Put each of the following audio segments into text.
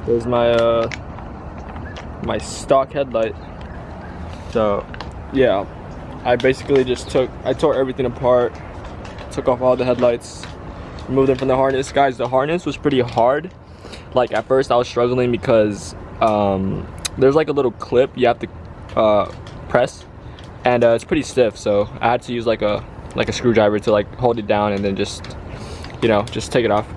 There's my my stock headlight. So yeah, I basically just tore everything apart, took off all the headlights, removed them from the harness. Guys, the harness was pretty hard. Like at first I was struggling because there's like a little clip you have to press, and it's pretty stiff, so I had to use like a screwdriver to like hold it down and then just, you know, just take it off.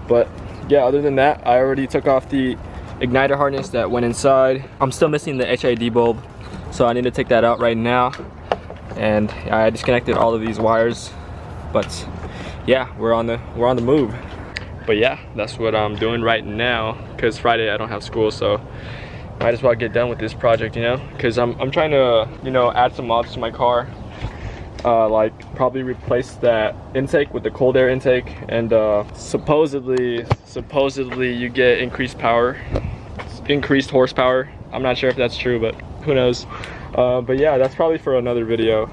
But yeah, other than that, I already took off the igniter harness that went inside. I'm still missing the HID bulb, so I need to take that out right now. And I disconnected all of these wires, but yeah, we're on the move. But yeah, that's what I'm doing right now, because Friday I don't have school, so might as well get done with this project, you know, because I'm trying to, you know, add some mods to my car, like probably replace that intake with the cold air intake, and supposedly you get increased horsepower. I'm not sure if that's true, but who knows. But yeah, that's probably for another video.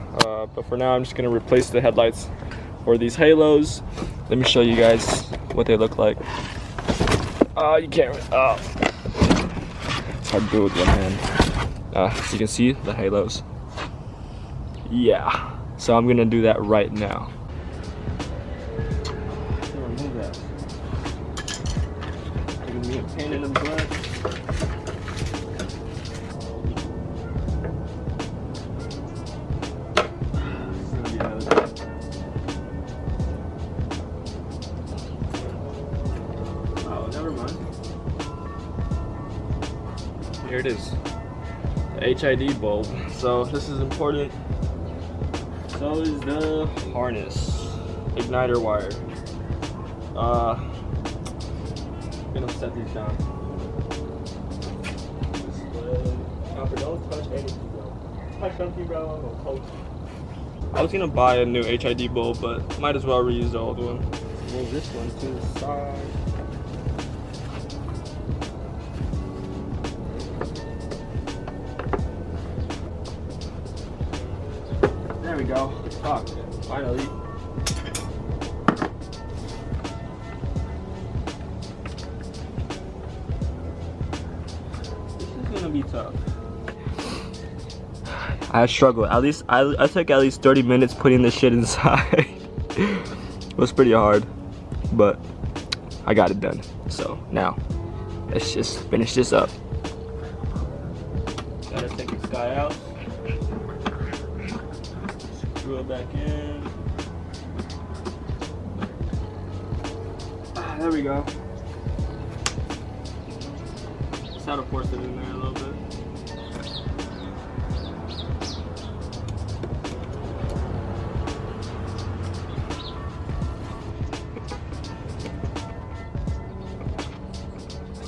But for now, I'm just gonna replace the headlights for these halos. Let me show you guys what they look like. You can't. It's hard to do it with one hand. So you can see the halos. Yeah. So I'm gonna do that right now. Remove that. It's gonna be a pain in the butt. Here it is, the HID bulb. So this is important. So is the harness, igniter wire. I'm gonna set these down. Don't touch anything, bro. Touch something, bro, I'm gonna poke you. I was gonna buy a new HID bulb, but might as well reuse the old one. Move this one to the side. There we go. Fuck, finally. This is gonna be tough. I struggled. At least I took at least 30 minutes putting this shit inside. It was pretty hard, but I got it done. So now let's just finish this up. Gotta take this guy out. Screw it back in. There we go. Just how to force it in there a little bit.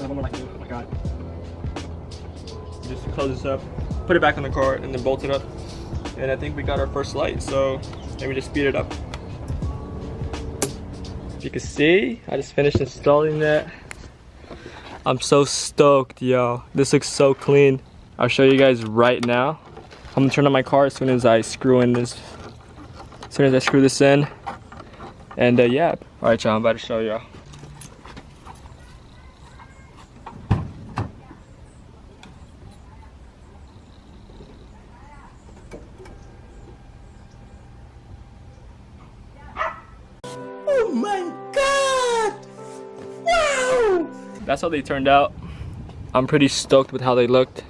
Oh my god. Just close this up, put it back on the car, and then bolt it up. And I think we got our first light, so let me just speed it up. As you can see, I just finished installing that. I'm so stoked, yo. This looks so clean. I'll show you guys right now. I'm gonna turn on my car as soon as I screw this in. And yeah. All right, y'all, I'm about to show y'all. Oh my god! Wow! That's how they turned out. I'm pretty stoked with how they looked.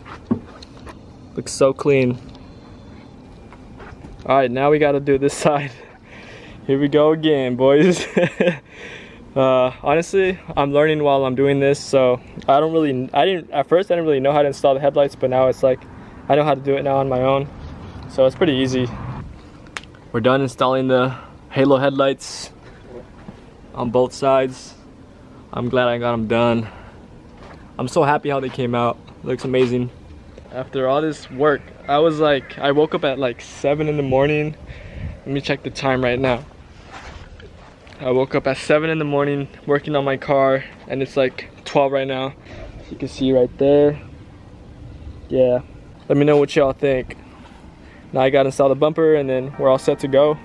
Looks so clean. Alright, now we gotta do this side. Here we go again, boys. Honestly, I'm learning while I'm doing this, so at first I didn't really know how to install the headlights, but now it's like I know how to do it now on my own. So it's pretty easy. We're done installing the halo headlights on both sides. I'm glad I got them done. I'm so happy how they came out. It looks amazing. After all this work, I woke up at like 7 in the morning. Let me check the time right now. I woke up at 7 in the morning working on my car, and it's like 12 right now. You can see right there. Yeah, let me know what y'all think. Now I gotta install the bumper and then we're all set to go.